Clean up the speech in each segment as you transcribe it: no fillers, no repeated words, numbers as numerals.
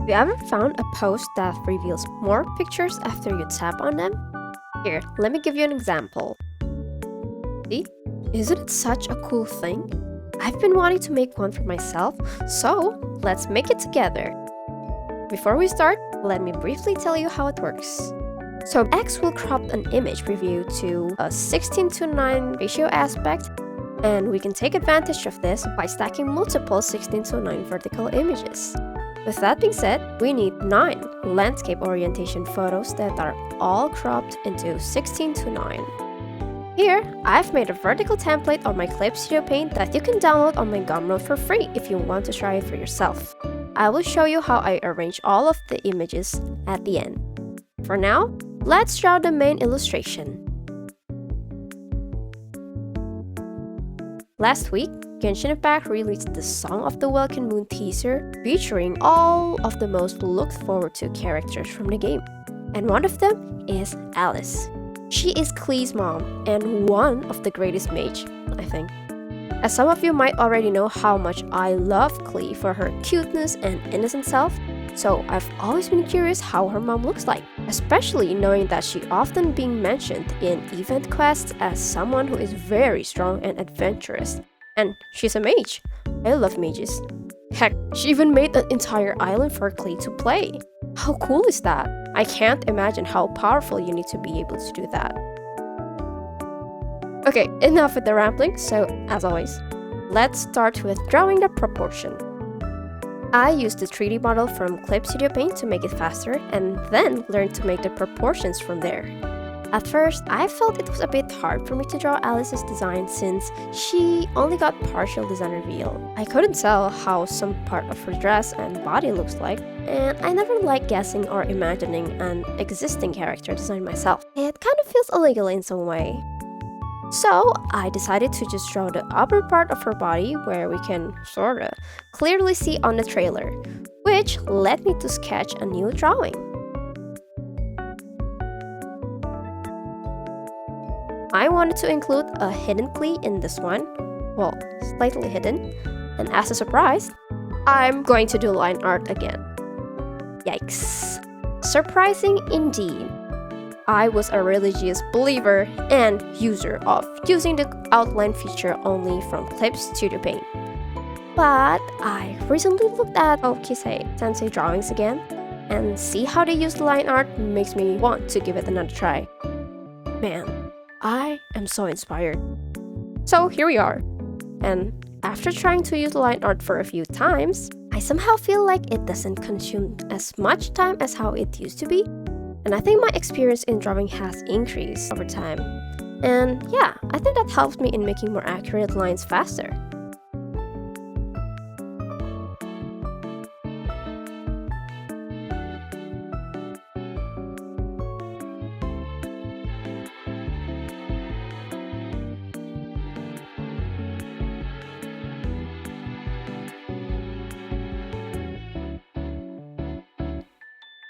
Have you ever found a post that reveals more pictures after you tap on them? Here, let me give you an example. See? Isn't it such a cool thing? I've been wanting to make one for myself, so let's make it together. Before we start, let me briefly tell you how it works. So X will crop an image preview to a 16:9 ratio aspect, and we can take advantage of this by stacking multiple 16:9 vertical images. With that being said, we need 9 landscape orientation photos that are all cropped into 16:9. Here, I've made a vertical template on my Clip Studio Paint that you can download on my Gumroad for free if you want to try it for yourself. I will show you how I arrange all of the images at the end. For now, let's draw the main illustration. Last week, Genshin Impact released the Song of the Welkin Moon teaser featuring all of the most looked forward to characters from the game. And one of them is Alice. She is Klee's mom and one of the greatest mage, I think. As some of you might already know how much I love Klee for her cuteness and innocent self, so I've always been curious how her mom looks like, especially knowing that she often being mentioned in event quests as someone who is very strong and adventurous. And she's a mage. I love mages. Heck, she even made an entire island for Klee to play. How cool is that? I can't imagine how powerful you need to be able to do that. Okay, enough with the rambling, so as always, let's start with drawing the proportion. I used the 3D model from Clip Studio Paint to make it faster, and then learned to make the proportions from there. At first, I felt it was a bit hard for me to draw Alice's design since she only got partial design reveal. I couldn't tell how some part of her dress and body looks like, and I never liked guessing or imagining an existing character design myself. It kind of feels illegal in some way. So I decided to just draw the upper part of her body where we can sorta clearly see on the trailer, which led me to sketch a new drawing. I wanted to include a hidden Klee in this one, well, slightly hidden, and as a surprise, I'm going to do line art again. Yikes. Surprising indeed. I was a religious believer and user of using the outline feature only from Clip Studio Paint. But I recently looked at Sensei drawings again, and see how they use line art makes me want to give it another try. Man, I am so inspired. So here we are. And after trying to use line art for a few times, I somehow feel like it doesn't consume as much time as how it used to be. And I think my experience in drawing has increased over time. And yeah, I think that helps me in making more accurate lines faster.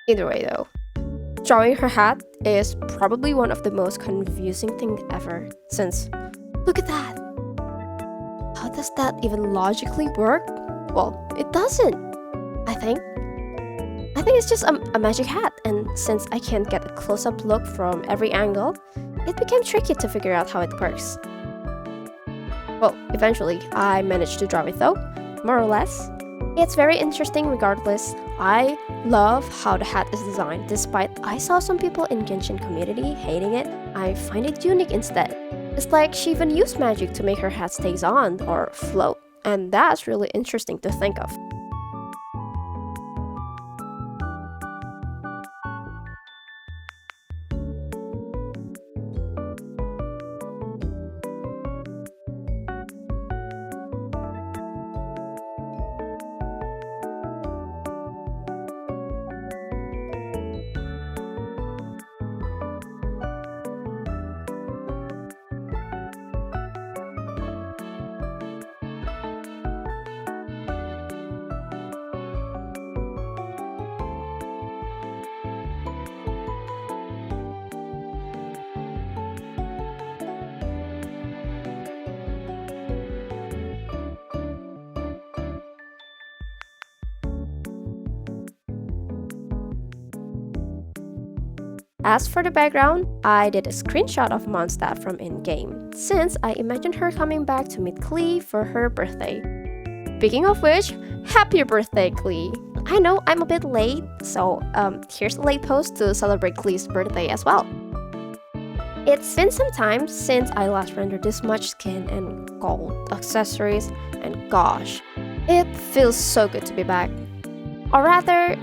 Either way though, drawing her hat is probably one of the most confusing things ever, since look at that! How does that even logically work? Well, it doesn't, I think. It's just a magic hat, and since I can't get a close-up look from every angle, it became tricky to figure out how it works. Well, eventually, I managed to draw it though, more or less. It's very interesting regardless. I love how the hat is designed, despite I saw some people in Genshin community hating it. I find it unique instead. It's like she even used magic to make her hat stays on or float, and that's really interesting to think of. As for the background, I did a screenshot of Mondstadt from in-game, since I imagined her coming back to meet Klee for her birthday. Speaking of which, happy birthday, Klee! I know I'm a bit late, so here's a late post to celebrate Klee's birthday as well. It's been some time since I last rendered this much skin and gold accessories, and gosh, it feels so good to be back. Or rather,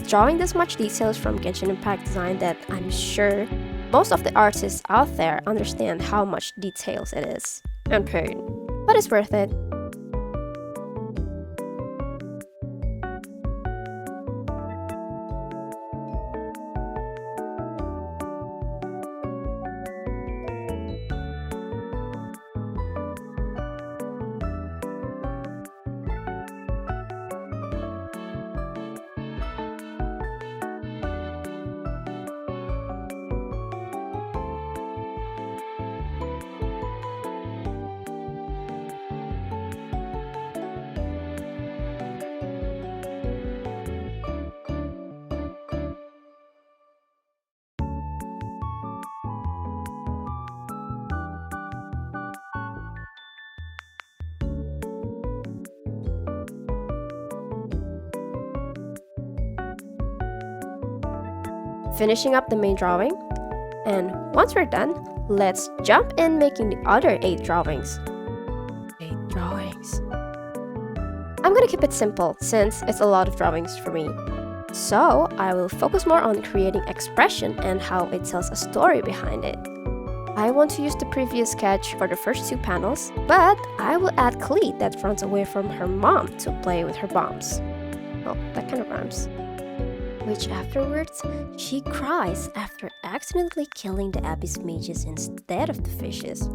drawing this much details from Genshin Impact design that I'm sure most of the artists out there understand how much details it is and pain, but it's worth it. Finishing up the main drawing, and once we're done, let's jump in making the other 8 drawings. 8 drawings. I'm gonna keep it simple since it's a lot of drawings for me. So I will focus more on creating expression and how it tells a story behind it. I want to use the previous sketch for the first 2 panels, but I will add Klee that runs away from her mom to play with her bombs. Well, that kind of rhymes. Which afterwards, she cries after accidentally killing the abyss mages instead of the fishes.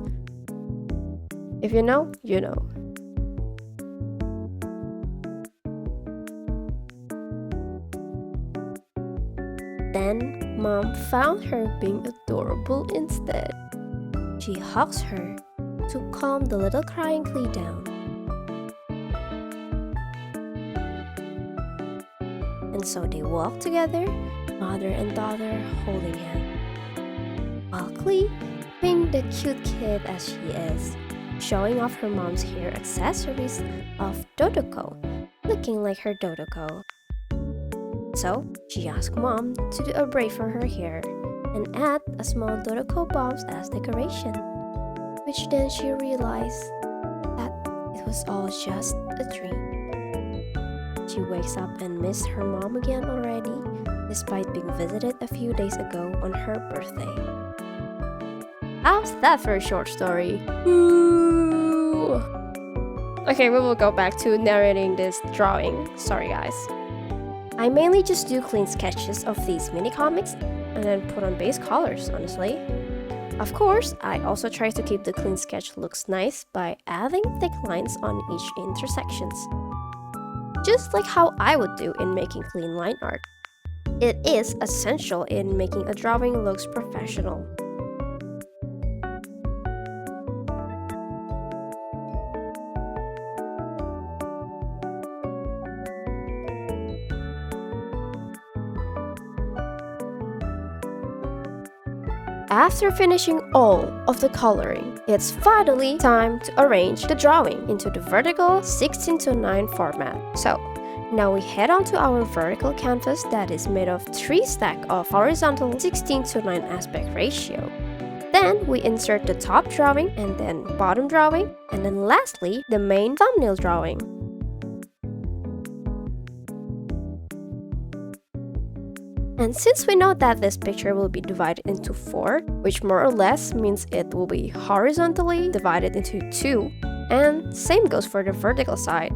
If you know, you know. Then, Mom found her being adorable instead. She hugs her to calm the little crying Klee down. And so they walk together, mother and daughter holding hands. While Klee, being the cute kid as she is, showing off her mom's hair accessories of Dodoko, looking like her Dodoko. So, she asked Mom to do a braid for her hair and add a small Dodoko bombs as decoration, which then she realized that it was all just a dream. She wakes up and missed her mom again already, despite being visited a few days ago on her birthday. How's that for a short story? Ooh. Okay, we will go back to narrating this drawing. Sorry guys. I mainly just do clean sketches of these mini comics and then put on base colors, honestly. Of course, I also try to keep the clean sketch looks nice by adding thick lines on each intersections. Just like how I would do in making clean line art. It is essential in making a drawing looks professional. After finishing all of the coloring, it's finally time to arrange the drawing into the vertical 16:9 format. So, now we head on to our vertical canvas that is made of 3 stacks of horizontal 16:9 aspect ratio. Then we insert the top drawing and then bottom drawing, and then lastly, the main thumbnail drawing. And since we know that this picture will be divided into 4, which more or less means it will be horizontally divided into 2, and same goes for the vertical side.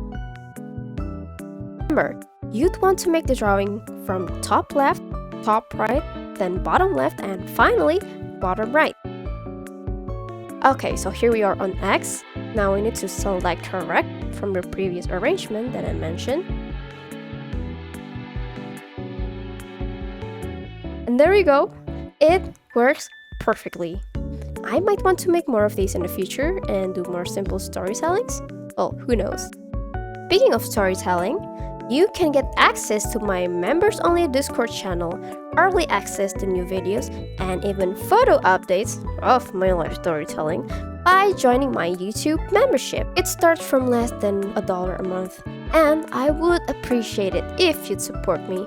Remember, you'd want to make the drawing from top left, top right, then bottom left, and finally, bottom right. Okay, so here we are on X. Now we need to select correct from the previous arrangement that I mentioned. And there we go. It works perfectly. I might want to make more of these in the future and do more simple storytellings. Oh, who knows? Speaking of storytelling, You can get access to my members-only Discord channel, early access to new videos, and even photo updates of my life storytelling by joining my YouTube membership. It starts from less than $1 a month, and I would appreciate it if you'd support me.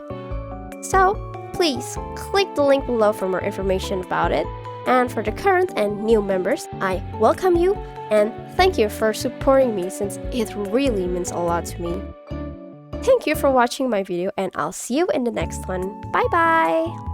So, please click the link below for more information about it. And for the current and new members, I welcome you and thank you for supporting me since it really means a lot to me. Thank you for watching my video and I'll see you in the next one. Bye bye!